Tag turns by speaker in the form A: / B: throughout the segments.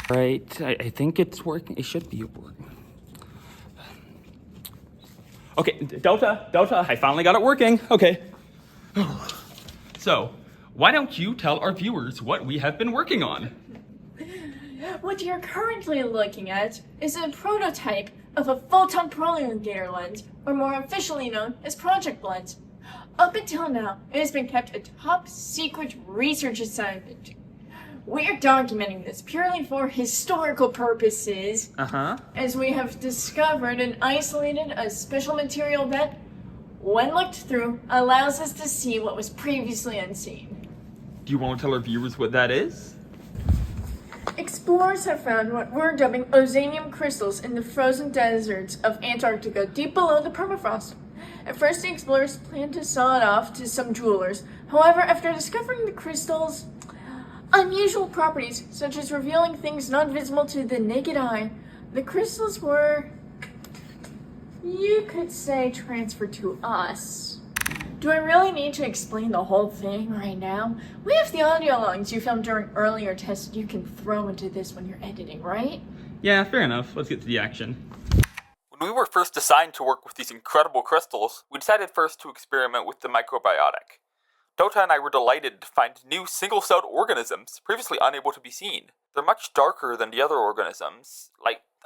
A: Right, I think it's working. It should be working. Okay, Delta, I finally got it working. Okay. So, why don't you tell our viewers what we have been working on?
B: What you're currently looking at is a prototype of a photon prolongator lens, or more officially known as Project Lens. Up until now, it has been kept a top secret research assignment. We're documenting this purely for historical purposes, as we have discovered and isolated a special material that, when looked through, allows us to see what was previously unseen.
A: Do you want to tell our viewers what that is?
B: Explorers have found what we're dubbing ozonium crystals in the frozen deserts of Antarctica, deep below the permafrost. At first, the explorers planned to sell it off to some jewelers. However, after discovering the crystals' unusual properties, such as revealing things not visible to the naked eye, the crystals were, you could say, transferred to us. Do I really need to explain the whole thing right now? We have the audio logs you filmed during earlier tests you can throw into this when you're editing, right?
A: Yeah, fair enough. Let's get to the action. When we were first assigned to work with these incredible crystals, we decided first to experiment with the microbiotic. Dota and I were delighted to find new single-celled organisms previously unable to be seen. They're much darker than the other organisms.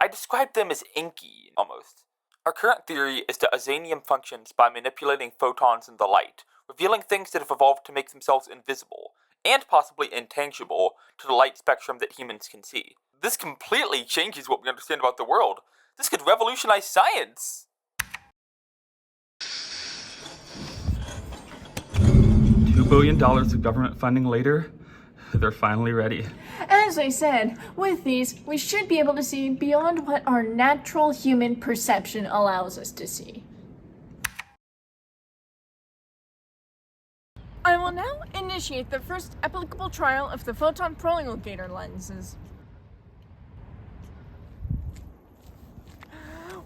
A: I described them as inky, almost. Our current theory is that ozonium functions by manipulating photons in the light, revealing things that have evolved to make themselves invisible, and possibly intangible, to the light spectrum that humans can see. This completely changes what we understand about the world. This could revolutionize science! $2 billion of government funding later, they're finally ready.
B: As I said, with these, we should be able to see beyond what our natural human perception allows us to see. I will now initiate the first applicable trial of the photon prolongator lenses.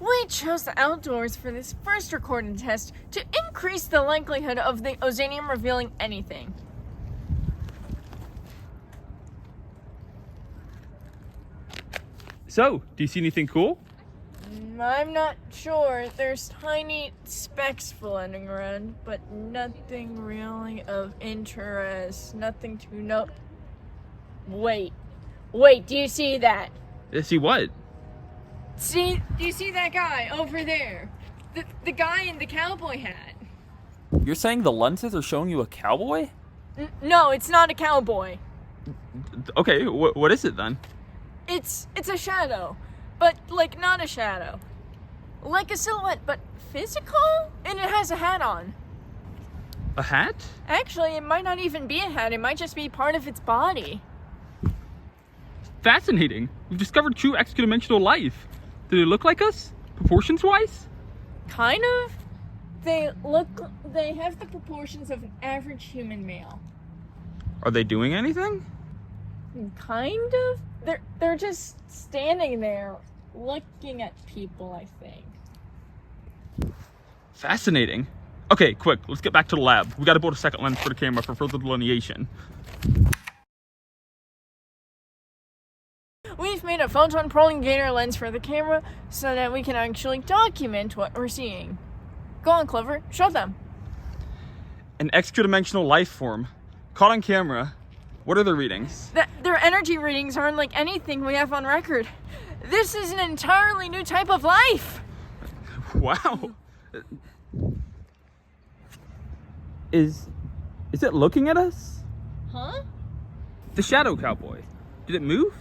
B: We chose the outdoors for this first recorded test to increase the likelihood of the ozonium revealing anything.
A: So, do you see anything cool?
B: I'm not sure. There's tiny specks floating around, but nothing really of interest. Nothing to note. Wait, do you see that?
A: See what?
B: Do you see that guy over there? The guy in the cowboy hat.
A: You're saying the lenses are showing you a cowboy?
B: No, it's not a cowboy.
A: Okay, what is it then?
B: It's a shadow, but not a shadow. Like a silhouette, but physical? And it has a hat on.
A: A hat?
B: Actually, it might not even be a hat. It might just be part of its body.
A: Fascinating. We've discovered true extra-dimensional life. Do they look like us? Proportions-wise?
B: Kind of. They have the proportions of an average human male.
A: Are they doing anything?
B: Kind of. They're just standing there looking at people, I think.
A: Fascinating. Okay, quick, let's get back to the lab. We gotta build a second lens for the camera for further delineation.
B: We've made a photon prolongator lens for the camera so that we can actually document what we're seeing. Go on, Clover, show them.
A: An extra-dimensional life form. Caught on camera. What are the readings?
B: Their energy readings aren't like anything we have on record. This is an entirely new type of life.
A: Wow. Is it looking at us?
B: Huh?
A: The shadow cowboy. Did it move?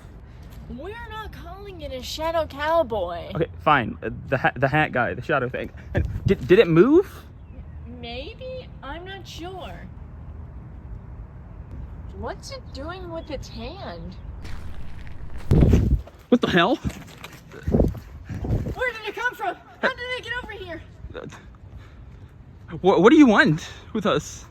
B: We're not calling it a shadow cowboy.
A: Okay, fine. The hat guy, the shadow thing. And did it move?
B: Maybe? I'm not sure. What's it doing with its hand?
A: What the hell?
B: Where did it come from? How did it get over here?
A: What do you want with us?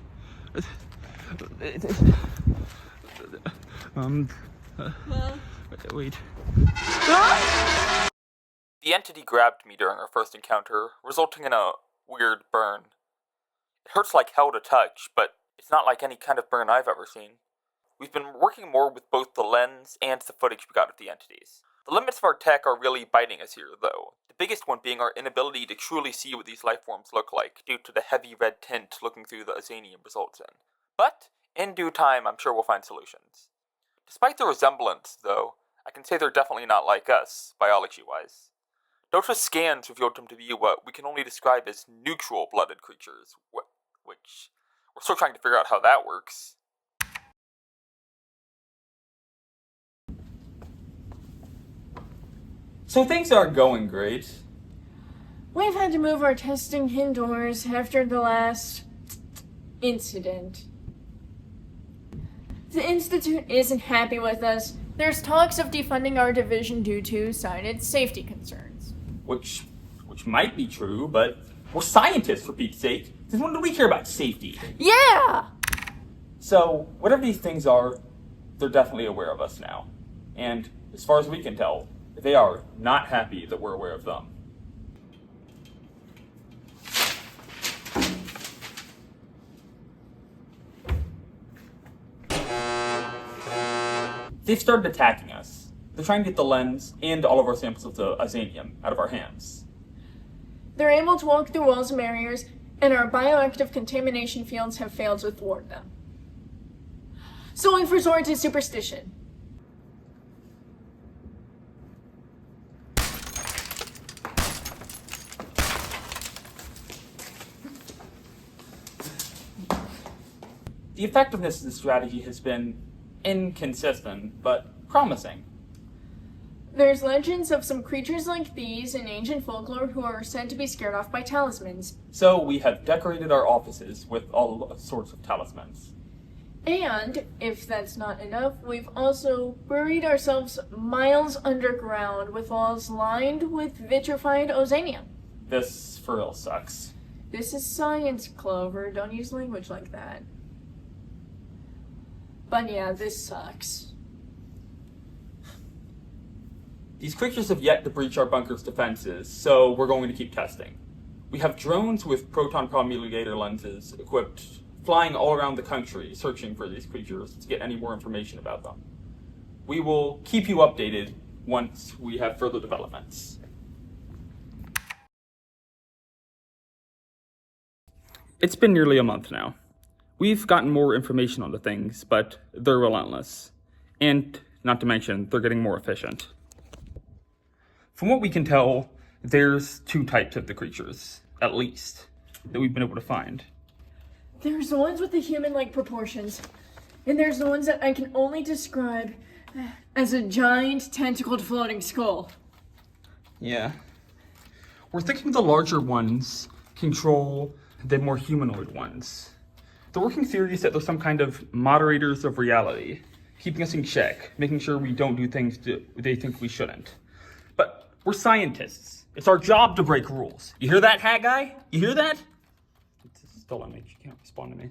A: Wait. The entity grabbed me during our first encounter, resulting in a weird burn. It hurts like hell to touch, but it's not like any kind of burn I've ever seen. we've been working more with both the lens and the footage we got of the entities. The limits of our tech are really biting us here, though, the biggest one being our inability to truly see what these life forms look like due to the heavy red tint looking through the ozanium results in. But, in due time, I'm sure we'll find solutions. Despite the resemblance, though, I can say they're definitely not like us, biology-wise. Dota's scans revealed them to be what we can only describe as neutral-blooded creatures, which we're still trying to figure out how that works.
C: So things aren't going great.
B: We've had to move our testing indoors after the last incident. The Institute isn't happy with us. There's talks of defunding our division due to cited safety concerns.
C: Which might be true, but we're scientists, for Pete's sake. Since when do we care about safety?
B: Yeah!
C: So, whatever these things are, they're definitely aware of us now. And, as far as we can tell, they are not happy that we're aware of them. They've started attacking us. They're trying to get the lens and all of our samples of the ozanium out of our hands.
B: They're able to walk through walls and barriers, and our bioactive contamination fields have failed to thwart them. So we've resorted to superstition.
C: The effectiveness of this strategy has been inconsistent, but promising.
B: There's legends of some creatures like these in ancient folklore who are said to be scared off by talismans.
C: So we have decorated our offices with all sorts of talismans.
B: And, if that's not enough, we've also buried ourselves miles underground with walls lined with vitrified ozanium.
C: This for real sucks.
B: This is science, Clover. Don't use language like that. But yeah, this sucks.
C: These creatures have yet to breach our bunker's defenses, so we're going to keep testing. We have drones with proton promulgator lenses equipped, flying all around the country, searching for these creatures to get any more information about them. We will keep you updated once we have further developments.
A: It's been nearly a month now. We've gotten more information on the things, but they're relentless. And, not to mention, they're getting more efficient. From what we can tell, there's two types of the creatures, at least, that we've been able to find.
B: There's the ones with the human-like proportions, and there's the ones that I can only describe as a giant tentacled floating skull.
A: Yeah. We're thinking the larger ones control the more humanoid ones. The working theory is that there's some kind of moderators of reality, keeping us in check, making sure we don't do things they think we shouldn't. But we're scientists. It's our job to break rules. You hear that, hat guy? You hear that? It's still on me. She can't respond to me.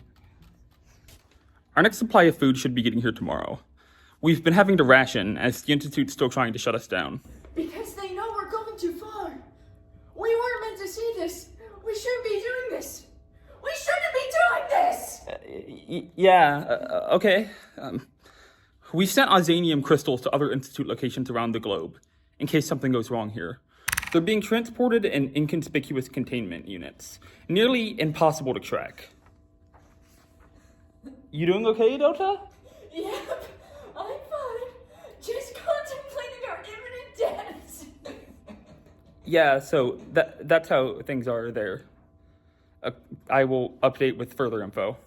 A: Our next supply of food should be getting here tomorrow. We've been having to ration as the Institute's still trying to shut us down.
B: Because they know we're going too far. We weren't meant to see this. We shouldn't be doing this. We shouldn't be doing this!
A: Okay. We've sent ozanium crystals to other Institute locations around the globe, in case something goes wrong here. They're being transported in inconspicuous containment units, nearly impossible to track. You doing okay, Dota?
B: Yep, I'm fine. Just contemplating our imminent deaths.
A: Yeah, so that's how things are there. I will update with further info.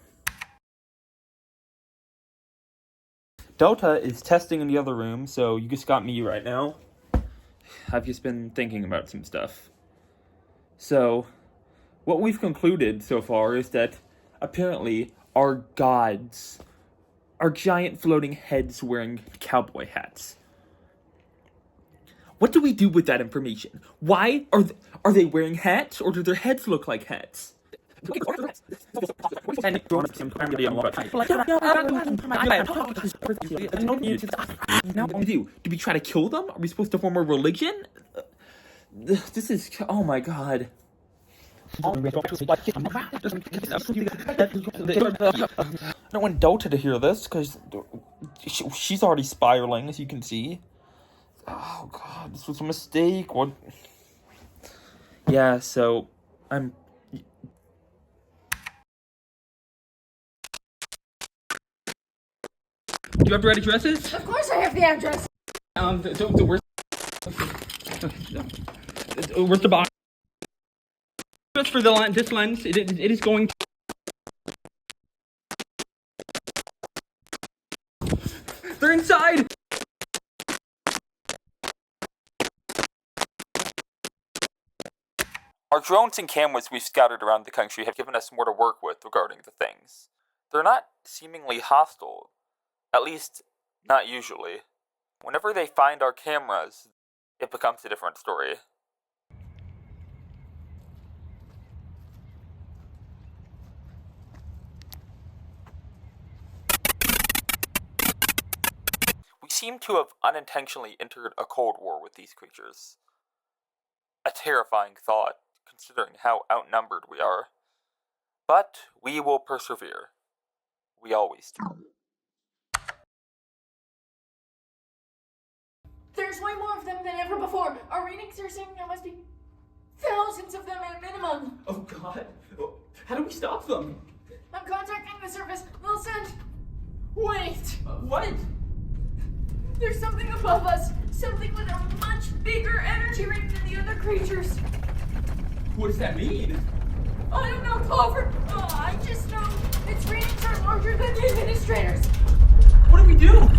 A: Dota is testing in the other room, so you just got me right now. I've just been thinking about some stuff. So, what we've concluded so far is that apparently our gods are giant floating heads wearing cowboy hats. What do we do with that information? Why are they wearing hats, or do their heads look like hats? What do we do? Do we try to kill them? Are we supposed to form a religion? This is, oh my god. I don't want Dota to hear this, because She's already spiraling, as you can see. Oh god, this was a mistake. What? Yeah, so I'm. Do you have the right addresses?
B: Of course I have the address.
A: Where's the box? Just for this lens, it is going to. They're inside! Our drones and cameras we've scattered around the country have given us more to work with regarding the things. They're not seemingly hostile. At least, not usually. Whenever they find our cameras, it becomes a different story. We seem to have unintentionally entered a cold war with these creatures. A terrifying thought, considering how outnumbered we are. But we will persevere. We always do.
B: There's way more of them than ever before. Our readings are saying there must be thousands of them at a minimum.
C: Oh god. How do we stop them?
B: I'm contacting the service. They'll send... Wait!
C: What?
B: There's something above us. Something with a much bigger energy rating than the other creatures.
C: What does that mean?
B: I don't know, Clover. I just know its readings are larger than the administrators.
C: What do we do?